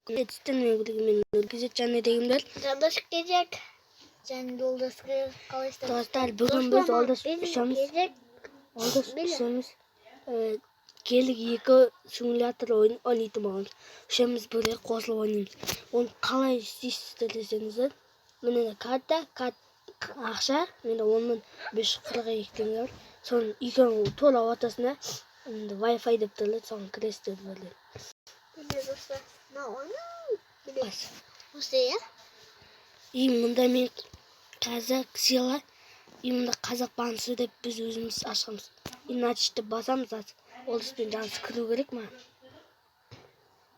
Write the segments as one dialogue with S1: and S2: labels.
S1: Etisten мен Nurgizet және дегендер.
S2: Жандос кезек. Және жолдасқа қалайсыздар?
S1: Достар, бүгін біз олдас үшеміз. Олдас үшеміз. Келік екі симулятор ойын ойнайтын боламыз. Үшеміз бірге қосылып ойнаймыз. Оны қалай істейсіздер десеңіздер, міне карта, ақша, міне 10.542 теңге бар. Соның екеуінің тура ортасына Wi-Fi деп тұрылады, соған кіресіздер беріледі.
S2: Міне достар, мына ойын.
S1: Бас.
S2: Осы я?
S1: И мұнда мен қазақ сыйла, и мұнда қазақ бансы деп біз өзіміз ашқанбыз. Иначе деп басамыз аз. Ол іспен жансы кіру керек ма?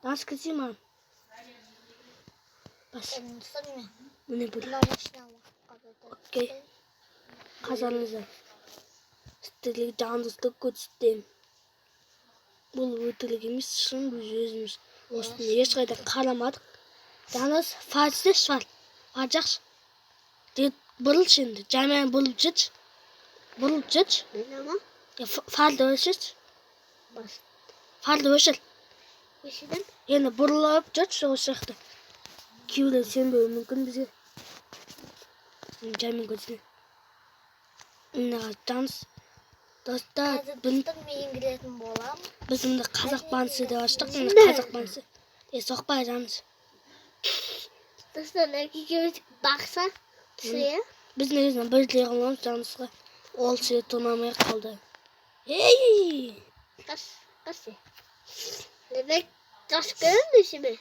S1: Жансы кірсе ма? Бас. Міне бұл. Окей. Қазаныңызда. Сіздерге жандысты көрсетемін. Бұл өтірік емес, шын біз өзіміз. Осыны ешқайда қарамадық. Жандыс, фарсты швар. Фар жақшы. Бұрылшы енді. Жаймен бұрылып жетші. Бұрылып жетші. Фарды өшірші. Фарды өшір.
S2: Өшірдім?
S1: Енді бұрылып жетші осы жақта. Кейбіреу сенбеуі мүмкін бізге. Жаймен көрсіне. Жандыс. Достар,
S2: мен кіретін болам.
S1: Біз мұнда қазақ бансы деп аштық, мұнда қазақ бансы. Соқпай жандыс.
S2: Достар, екеуміз бақса түсіре.
S1: Біз негізінен бірдей қыламыз жандысқа. Ол сүйе тұрмамай қалды. Ей!
S2: Қас. Демек, жас көрінбесі ме?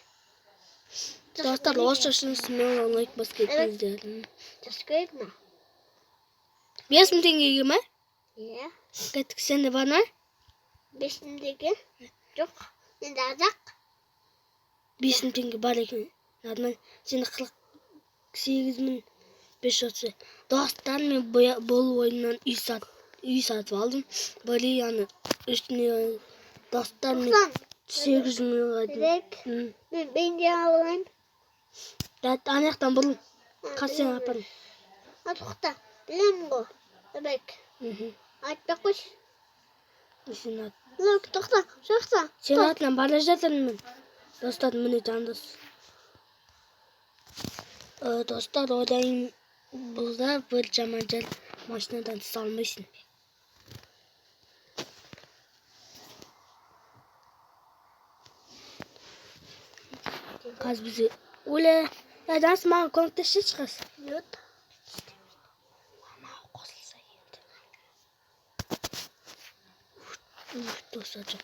S1: Достар, осы шынысымен оңайық бас кетіңіздер.
S2: Жас көрік ма?
S1: 5.000 теңгеге ме?
S2: Иә.
S1: Кәттік сенде бар ма?
S2: 5.000 теңге? Жоқ, енді азақ.
S1: 5.000 теңге бар екен. Нормально. Сені 48.530. Достар, мен бұл ойыннан үй сатып алдым. Бөлі яны үстіне достар мен 800 миллионға дейін.
S2: Мен бенде алайын.
S1: Анаяқтан бұрын. Қасен апарым.
S2: Атықта, білемін ғой. Демек. Айтпақ қойш.
S1: Сен ат.
S2: Тоқта, жоқта.
S1: Сен атынан бара жатырмын. Достар, міне жандос. Достар, ойдайын бұлда бір жаман жел машинадан салмайсың. Қаз бізе. Оле, жандос маған көмектесші шығас.
S2: Нет.
S1: Мама қосылса енді. Достар жоқ.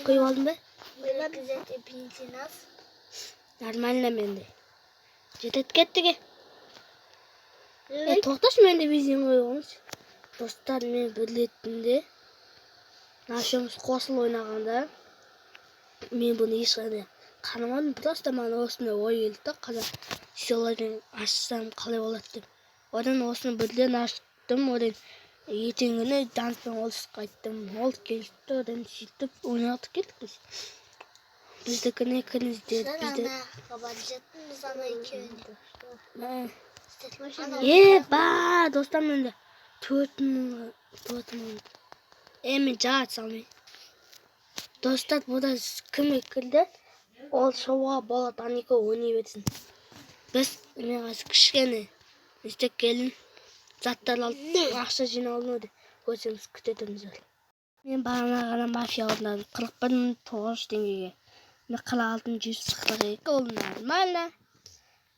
S1: Қойып алдың ба?
S2: Білгізеті бензинас.
S1: Нормально менде. Жетет кеттіге. Тоқташы менде бензин қойғаныз. Достар, мен білетінде. Нашымыз қосыл ойнағанда. Мен бұны ешқандай қарамадым. Просто маған осындай ой келді. Қазақ селодан ашсам қалай болады деп. Одан осыны бірден аштым. Одан ертеңгіні жанспен олысқа айттым. Ол келді. Одан сөйтіп ойнақтық келдік біз. Біздікіне кіріңіздер.
S2: Хабар жеттіңіз ана екеуіне.
S1: Ба, достар менде 4.000. Мен жағат салмай. Достар, бұда кім кірді? Ол шоуға болады, анекі ойнай берсін. Біз, мен қазір кішкене істеп келін. Заттар алып, ақша жиналын өді. Көрсеңіз күтетіміз өл. Мен бағана ғана мафия алдым. 41.900 теңгеге. Мен 46.142 ол нормально.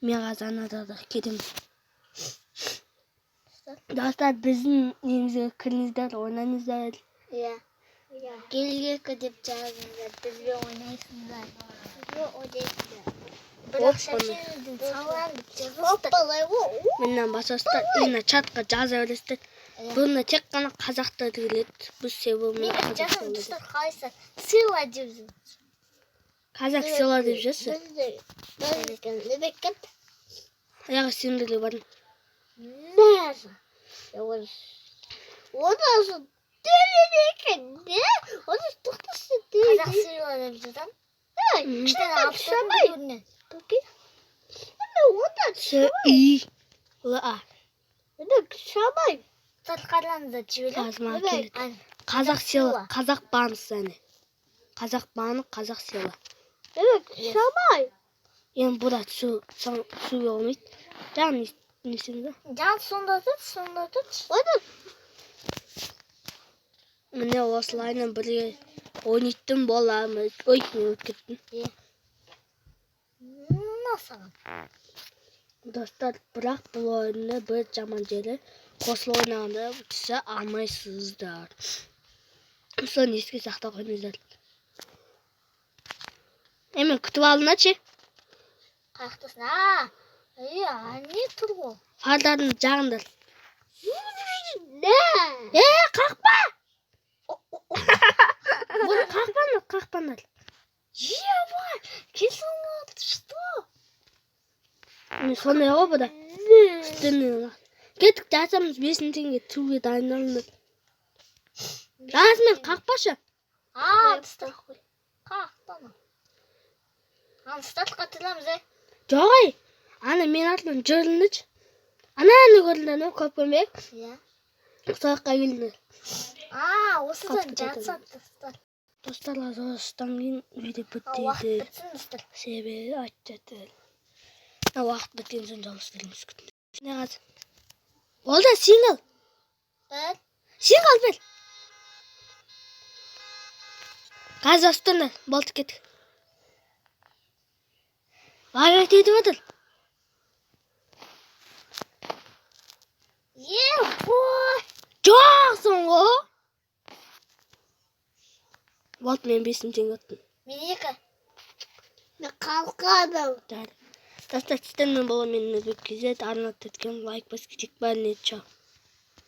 S1: Мен қазір анадарды кетемін. Достар, біздің немізге кіріңіздер, ойнаңыздар.
S2: Иә. Келге көдеп жағыңыздар, бізге ойнайсыңдар. Бізге ойнайсыңдар. Бір ақша жеңілдің салан деп жазыңыздар.
S1: Меннен басастар, ена чатқа жаза өрестер. Бұны тек қана қазақтар келеді. Біз себебі
S2: Жақын достар қалайсыздар? Сыйла деп жүрміз.
S1: Қазақ сыйла деп жүрсіз?
S2: Лебек кет.
S1: Аяғы сендірлі барын.
S2: Нәрі. Одасы дөлі екен, не? Одасы тоқтасы дөлі. Қазақ сыйла деп жүрдім. Кіштен алыштатын көрінен. Көке? Онда
S1: Сыйла.
S2: Шабай. Татқарлаңызда жібелі.
S1: Қазақ сыйла, қазақ баны сәне. Қазақ баны, қазақ сыйла.
S2: Evet, şamay.
S1: Yani burada su olmaydı. Can nesinde?
S2: Can sonda tut. Hadi.
S1: Mine oslayla bir oynattım bolamız. Oynuyor gittim.
S2: Nasıl?
S1: Dostlar bırak bu oyunu bir camanceli. Koslu oynandı. Size almaysızlar. Sonra eski sahte oynayacağız. Hemen kutu alın açı.
S2: Kalktısın ha. Ya ne turbo?
S1: Fardarını candır.
S2: Ne?
S1: Kalkma. Bunu kalkma.
S2: Ya var. Kesin atıştı.
S1: Sonra ya bu da. Dönüyorlar. Gittik dersemiz 5 tane tuğla dayanırlar. Lazım kalkbaşı.
S2: Atıştı. Kalktı. Anıstat katılamıza.
S1: Joy. Ana men atlan jörlünüç. Ana görülen köp kömek.
S2: Ya.
S1: Sonra kayıldı.
S2: Осы da can sattı.
S1: Dostlar azostan video
S2: Vaqt
S1: bitti.
S2: bitsin dostlar.
S1: Sebebi açtı. Vaqt bitken soň çalıştırmamız kütün. Ne gaz? Oldu single.
S2: Ben
S1: Single bir. Gaz astırdı. Bolt git. Var dedi vadır.
S2: yeah boy.
S1: Çok sonra. Bolt men besin tengatın.
S2: Meni yaka. Ne kalkadım.
S1: Dostlar sizden men bolam menini bir güzel anlatıp like bas küçük ben ne çok.